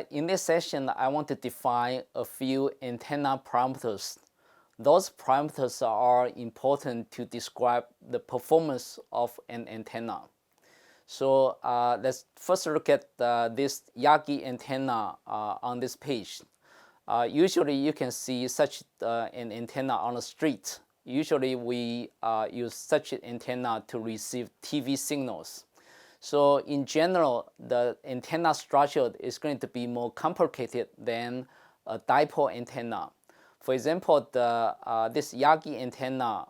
in this session, I want to define a few antenna parameters. Those parameters are important to describe the performance of an antenna. So let's first look at this Yagi antenna on this page. Usually you can see such an antenna on the street. Usually we use such an antenna to receive TV signals. So in general, the antenna structure is going to be more complicated than a dipole antenna. For example, this Yagi antenna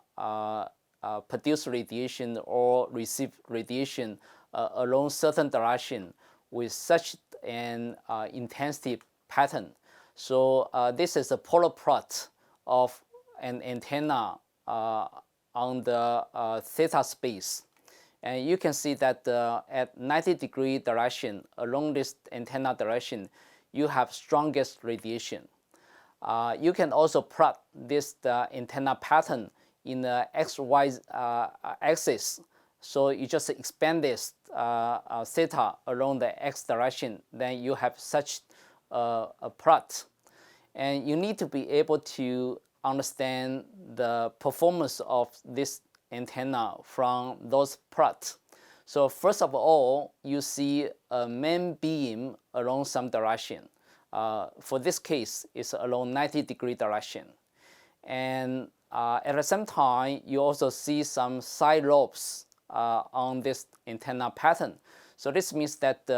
produce radiation or receive radiation along certain direction with such an intensity pattern. So this is a polar plot of an antenna on the theta space. And you can see that at 90-degree direction, along this antenna direction, you have strongest radiation. You can also plot this antenna pattern in the XY axis. So you just expand this theta along the x direction, then you have such a plot. And you need to be able to understand the performance of this antenna from those plots. So first of all, you see a main beam along some direction. For this case, it's along 90-degree direction. And at the same time, you also see some side lobes on this antenna pattern. So this means that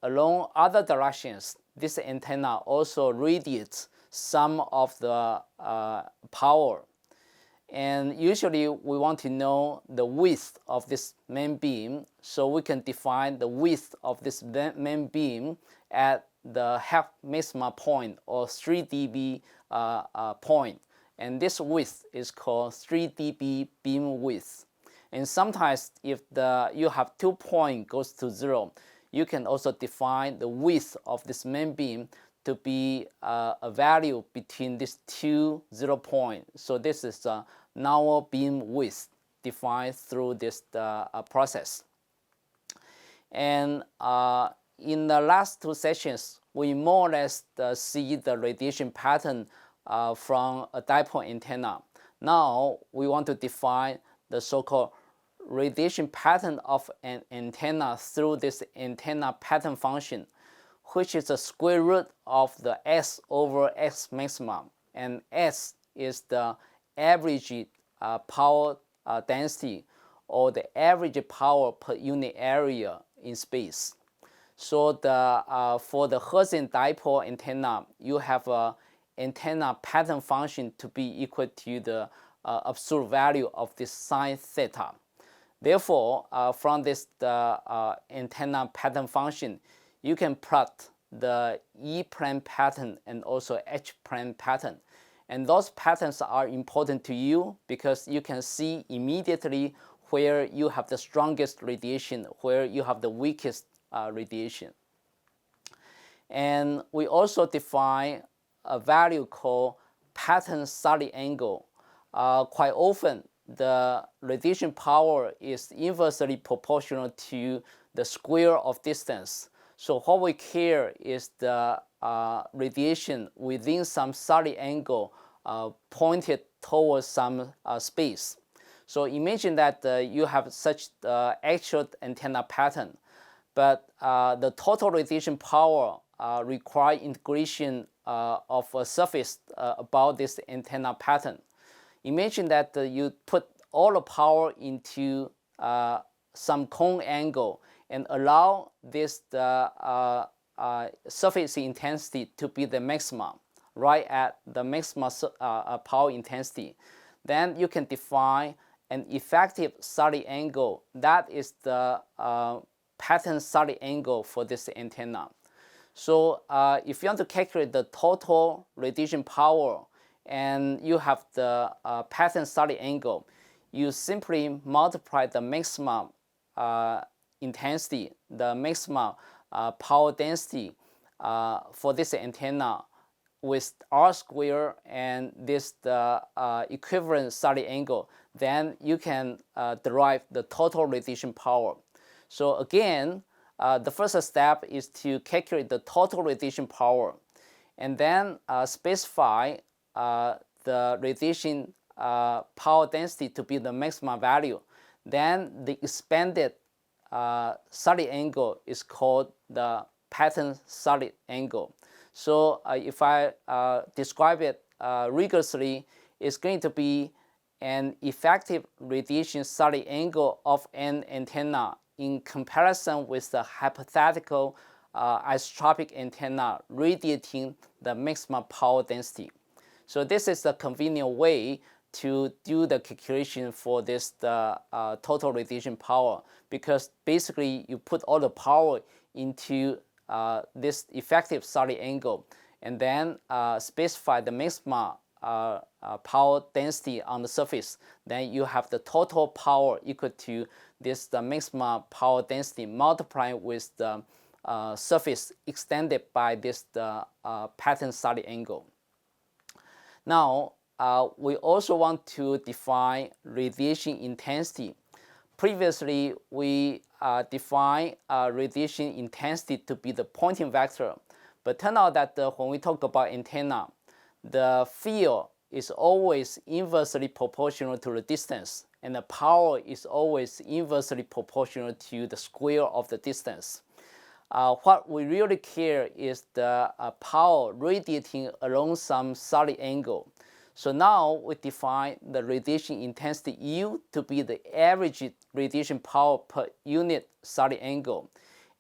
along other directions, this antenna also radiates some of the power. And usually we want to know the width of this main beam, so we can define the width of this main beam at the half maxima point or 3 dB point. And this width is called 3 dB beam width. And sometimes if you have 2 points goes to 0, you can also define the width of this main beam to be a value between these two 0 points. So this is a null beam width defined through this process. And in the last two sessions, we more or less see the radiation pattern from a dipole antenna. Now we want to define the so-called radiation pattern of an antenna through this antenna pattern function, which is the square root of the S over X maximum. And S is the average power density, or the average power per unit area in space. So for the Hertzian dipole antenna, you have an antenna pattern function to be equal to the absolute value of this sine theta. Therefore, from this antenna pattern function, you can plot the E-plane pattern and also H-plane pattern. And those patterns are important to you because you can see immediately where you have the strongest radiation, where you have the weakest radiation. And we also define a value called pattern solid angle. Quite often, the radiation power is inversely proportional to the square of distance. So what we care is the radiation within some solid angle pointed towards some space. So imagine that you have such actual antenna pattern, but the total radiation power require integration of a surface about this antenna pattern. Imagine that you put all the power into some cone angle and allow this surface intensity to be the maximum, right at the maximum power intensity. Then you can define an effective solid angle. That is the pattern solid angle for this antenna. So if you want to calculate the total radiation power and you have the pattern solid angle, you simply multiply the maximum intensity, the maximum power density for this antenna with R square and this equivalent solid angle, then you can derive the total radiation power. So again, the first step is to calculate the total radiation power, and then specify the radiation power density to be the maximum value. Then the expanded solid angle is called the pattern solid angle. So if I describe it rigorously, it's going to be an effective radiation solid angle of an antenna in comparison with the hypothetical isotropic antenna radiating the maximum power density. So this is a convenient way to do the calculation for this total radiation power, because basically you put all the power into this effective solid angle, and then specify the maximum power density on the surface. Then you have the total power equal to this the maximum power density multiplied with the surface extended by this pattern solid angle. Now we also want to define radiation intensity. Previously, we defined radiation intensity to be the Poynting vector, but turn out that when we talk about antenna, the field is always inversely proportional to the distance, and the power is always inversely proportional to the square of the distance. What we really care is the power radiating along some solid angle. So now we define the radiation intensity U to be the average radiation power per unit solid angle.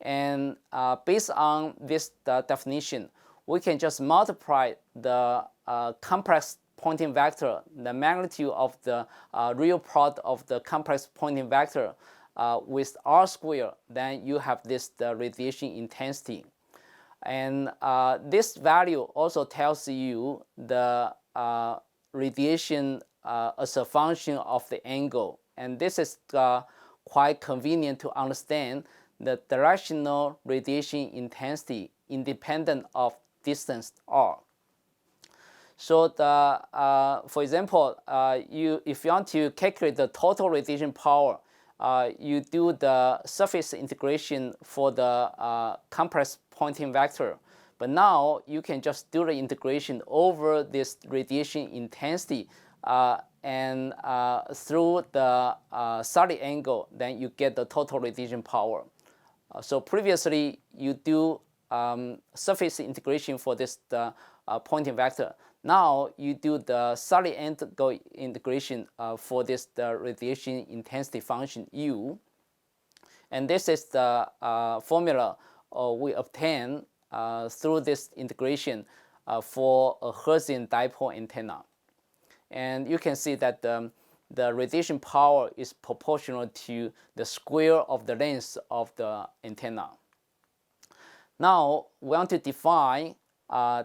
And based on this definition, we can just multiply the complex Poynting vector, the magnitude of the real product of the complex Poynting vector with R squared. Then you have this the radiation intensity. And this value also tells you the radiation as a function of the angle. And this is quite convenient to understand the directional radiation intensity independent of distance R. So for example, if you want to calculate the total radiation power, you do the surface integration for the complex Poynting vector. But now you can just do the integration over this radiation intensity and through the solid angle, then you get the total radiation power. So previously you do surface integration for this Poynting vector. Now you do the solid angle integration for this the radiation intensity function U. And this is the formula we obtain through this integration for a Hertzian dipole antenna. And you can see that the radiation power is proportional to the square of the length of the antenna. Now we want to define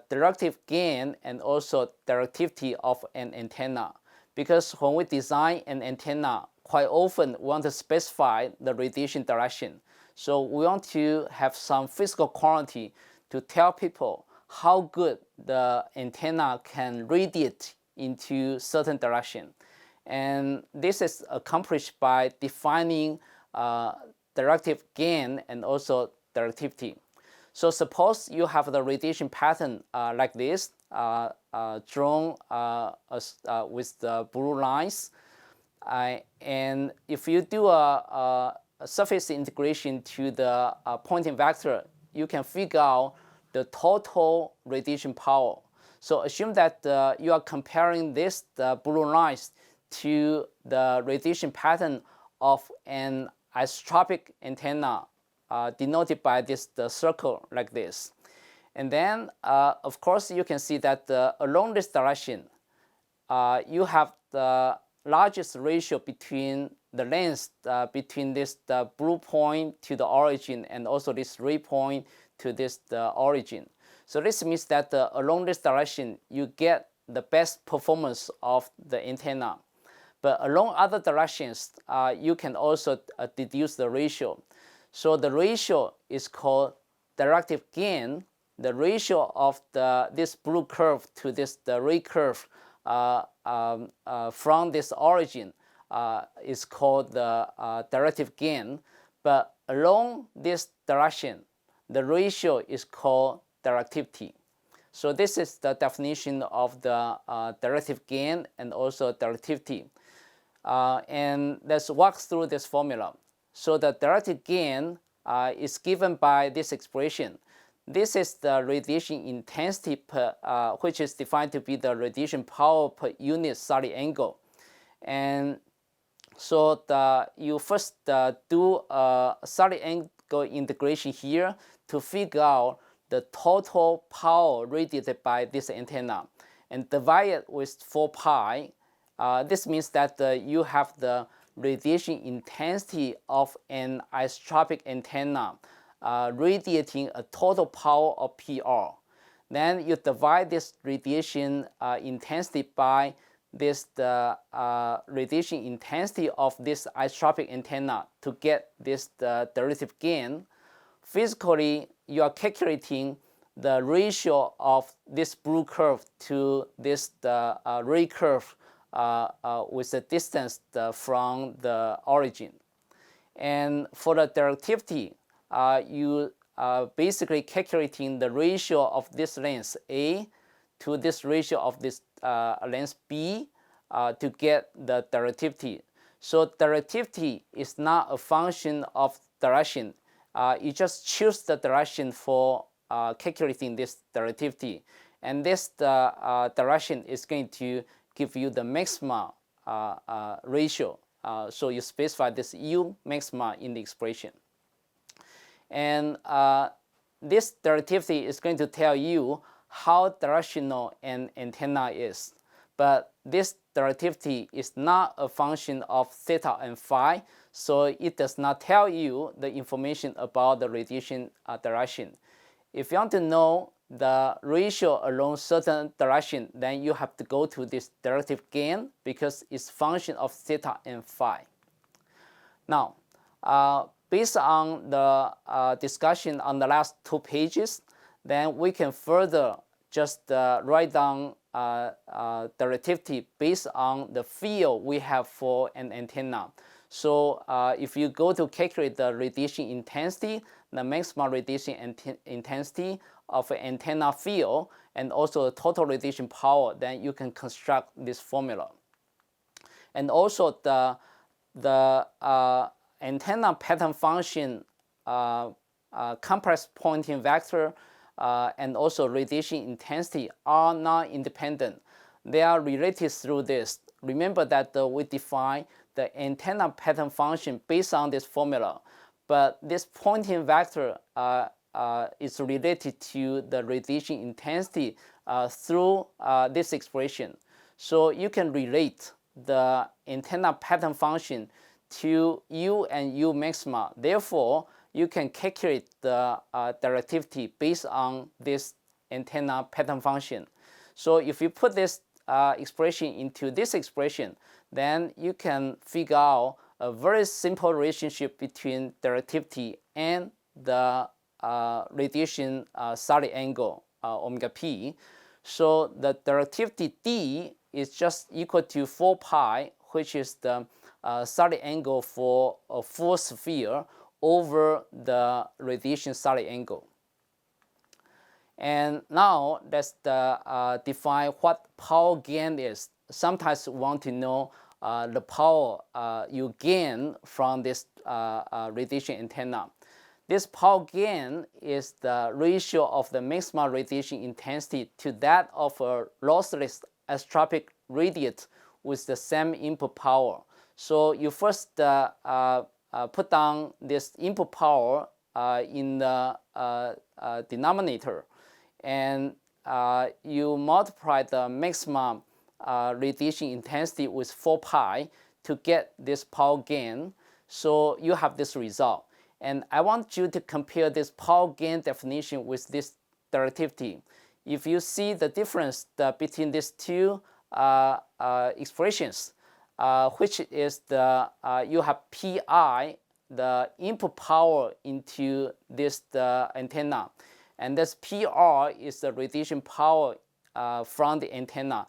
directive gain and also directivity of an antenna, because when we design an antenna, quite often we want to specify the radiation direction. So we want to have some physical quantity to tell people how good the antenna can radiate into certain direction. And this is accomplished by defining directive gain and also directivity. So suppose you have the radiation pattern like this, drawn with the blue lines. And if you do a surface integration to the Poynting vector, you can figure out the total radiation power. So assume that you are comparing this the blue lines to the radiation pattern of an isotropic antenna denoted by this the circle like this. And then of course you can see that along this direction you have the largest ratio between the length between this the blue point to the origin and also this red point to this the origin. So this means that along this direction you get the best performance of the antenna. But along other directions you can also deduce the ratio. So the ratio is called directive gain. The ratio of this blue curve to this the red curve from this origin is called the directive gain. But along this direction, the ratio is called directivity. So this is the definition of the directive gain and also directivity. And let's walk through this formula. So the directive gain is given by this expression. This is the radiation intensity per, which is defined to be the radiation power per unit solid angle. And so you first do a solid angle integration here to figure out the total power radiated by this antenna and divide it with 4 pi. This means that you have the radiation intensity of an isotropic antenna radiating a total power of PR. Then you divide this radiation intensity by this radiation intensity of this isotropic antenna to get this derivative gain. Physically, you are calculating the ratio of this blue curve to this red curve with the distance from the origin. And for the directivity, you basically calculating the ratio of this length A to this ratio of this length B to get the directivity. So directivity is not a function of direction. You just choose the direction for calculating this directivity. And this direction is going to give you the maxima ratio. So you specify this U maxima in the expression. And this directivity is going to tell you how directional an antenna is. But this directivity is not a function of theta and phi, so it does not tell you the information about the radiation direction. If you want to know the ratio along certain direction, then you have to go to this directive gain because it's function of theta and phi. Now, based on the discussion on the last 2 pages, then we can further just write down directivity based on the field we have for an antenna. So if you go to calculate the radiation intensity, the maximum radiation intensity of an antenna field, and also the total radiation power, then you can construct this formula. And also the antenna pattern function, complex Poynting vector, and also radiation intensity are non-independent. They are related through this. Remember that we define the antenna pattern function based on this formula, but this Poynting vector is related to the radiation intensity through this expression. So you can relate the antenna pattern function to U and U maxima. Therefore, you can calculate the directivity based on this antenna pattern function. So if you put this expression into this expression, then you can figure out a very simple relationship between directivity and the radiation solid angle omega p. So the directivity D is just equal to 4 pi, which is the solid angle for a full sphere over the radiation solid angle. And now let's define what power gain is. Sometimes we want to know the power you gain from this radiation antenna. This power gain is the ratio of the maximum radiation intensity to that of a lossless isotropic radiate with the same input power. So you first put down this input power in the denominator, and you multiply the maximum radiation intensity with 4 pi to get this power gain. So you have this result. And I want you to compare this power gain definition with this directivity. If you see the difference between these two expressions, which is the you have Pi, the input power into this antenna, and this PR is the radiation power from the antenna.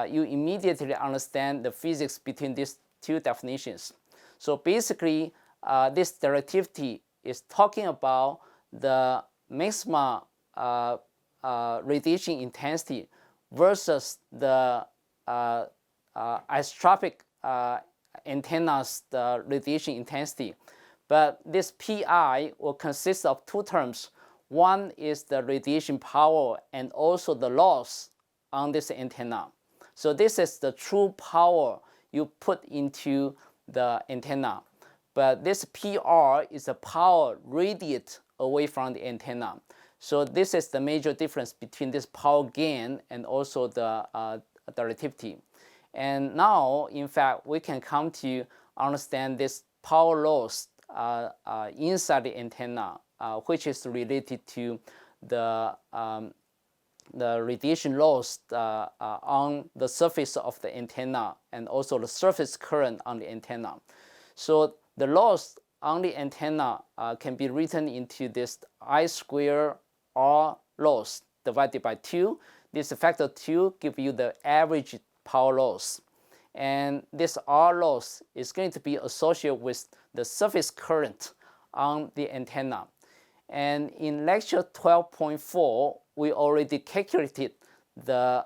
You immediately understand the physics between these two definitions. So basically, this directivity is talking about the maximum radiation intensity versus the isotropic antenna's radiation intensity. But this PI will consist of two terms. One is the radiation power and also the loss on this antenna. So this is the true power you put into the antenna. But this PR is the power radiated away from the antenna. So this is the major difference between this power gain and also the directivity. And now, in fact, we can come to understand this power loss inside the antenna, which is related to the radiation loss on the surface of the antenna and also the surface current on the antenna. So the loss on the antenna can be written into this I square R loss divided by 2. This factor 2 gives you the average power loss. And this R loss is going to be associated with the surface current on the antenna. And in lecture 12.4, we already calculated the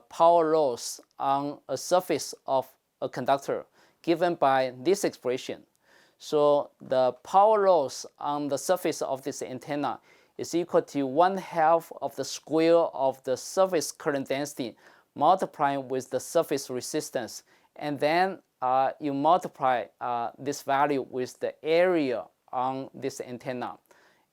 power loss on a surface of a conductor given by this expression. So the power loss on the surface of this antenna is equal to 1/2 of the square of the surface current density multiplying with the surface resistance. And then you multiply this value with the area on this antenna.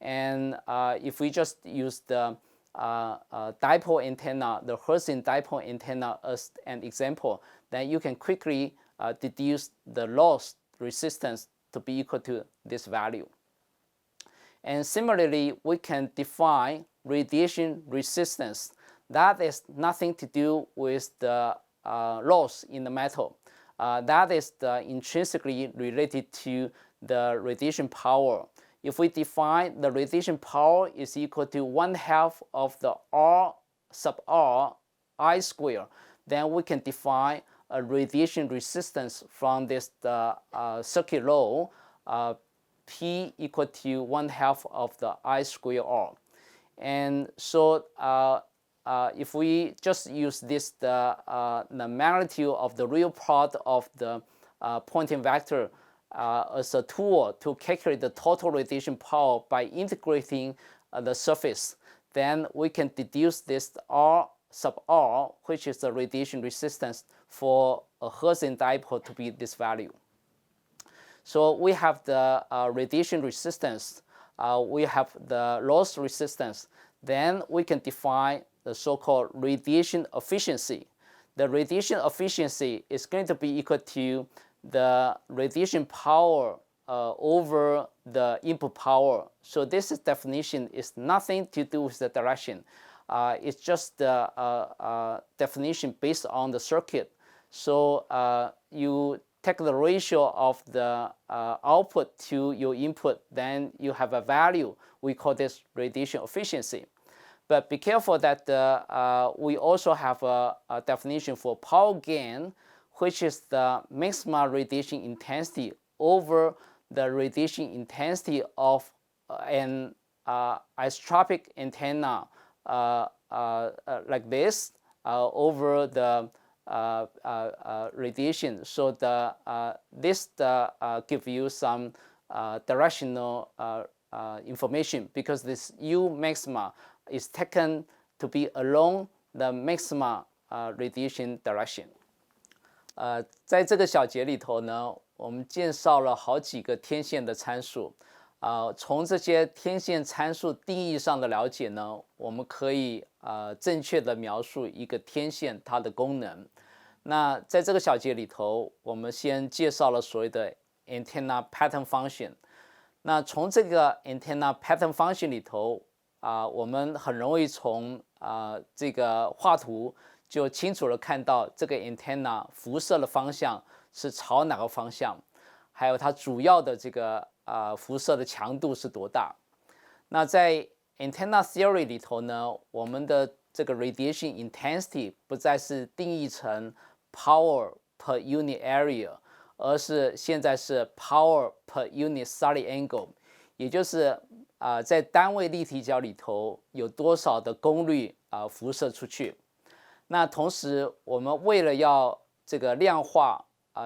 And if we just use the dipole antenna, the Hertzian dipole antenna as an example, then you can quickly deduce the loss resistance to be equal to this value. And similarly, we can define radiation resistance. That is nothing to do with the loss in the metal. That is intrinsically related to the radiation power. If we define the radiation power is equal to 1/2 of the R sub R I square, then we can define a radiation resistance from this circuit law, P equal to 1/2 of the I square R. And so if we just use this, the magnitude of the real part of the Poynting vector as a tool to calculate the total radiation power by integrating the surface, then we can deduce this R sub R, which is the radiation resistance for a Hertzian dipole, to be this value. So we have the radiation resistance, we have the loss resistance, then we can define the so-called radiation efficiency. The radiation efficiency is going to be equal to the radiation power over the input power. So this definition is nothing to do with the direction. It's just the definition based on the circuit. So you take the ratio of the output to your input, then you have a value. We call this radiation efficiency. But be careful that we also have a definition for power gain, which is the maximum radiation intensity over the radiation intensity of an isotropic antenna like this over the radiation. So this gives you some directional information, because this U maxima is taken to be along the maxima radiation direction. 在这个小节里头呢，我们介绍了好几个天线的参数。从这些天线参数定义上的了解呢，我们可以正确的描述一个天线它的功能。那在这个小节里头，我们先介绍了所谓的 antenna pattern function。那从这个 antenna pattern function 里头，我们很容易从这个画图就清楚的看到这个 antenna 辐射的方向是朝哪个方向，还有它主要的这个辐射的强度是多大。那在 antenna theory 里头呢，我们的这个 radiation intensity 不再是定义成 power per unit area， 而是现在是 power per unit solid angle。也就是在单位立体角里头有多少的功率辐射出去。那同时，我们为了要这个量化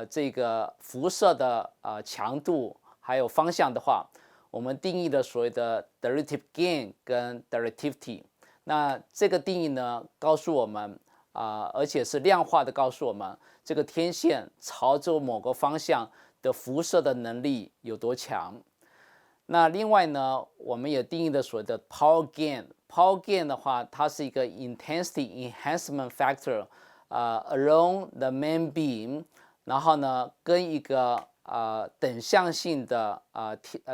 这个辐射的强度还有方向的话，我们定义了所谓的 derivative gain 跟 directivity。那这个定义呢，告诉我们而且是量化的告诉我们，这个天线朝着某个方向的辐射的能力有多强。那另外呢，我们也定义了所谓的 power gain。power gain 的话，它是一个 intensity enhancement factor，along the main beam， 然后呢，跟一个等向性的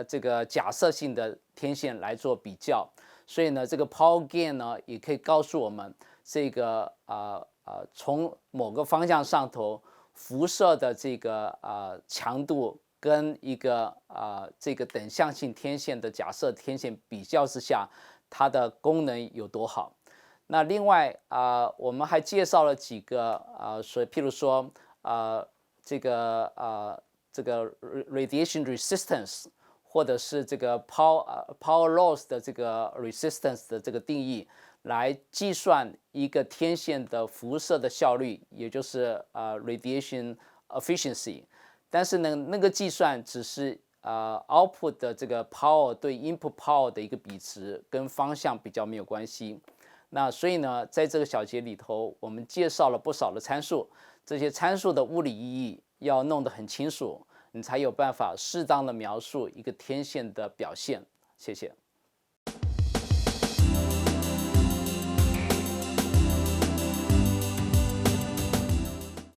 这个假设性的天线来做比较。所以呢，这个 power gain 呢，也可以告诉我们这个从某个方向上头辐射的这个强度。跟一个这个等向性天线的假设天线比较之下，它的功能有多好？那另外我们还介绍了几个譬如说这个radiation resistance， 或者是这个 power loss 的这个 resistance 的这个定义，来计算一个天线的辐射的效率，也就是radiation efficiency。但是呢，那个计算只是output 的这个 power 对 input power 的一个比值，跟方向比较没有关系。那所以呢，在这个小节里头，我们介绍了不少的参数，这些参数的物理意义要弄得很清楚，你才有办法适当的描述一个天线的表现。谢谢。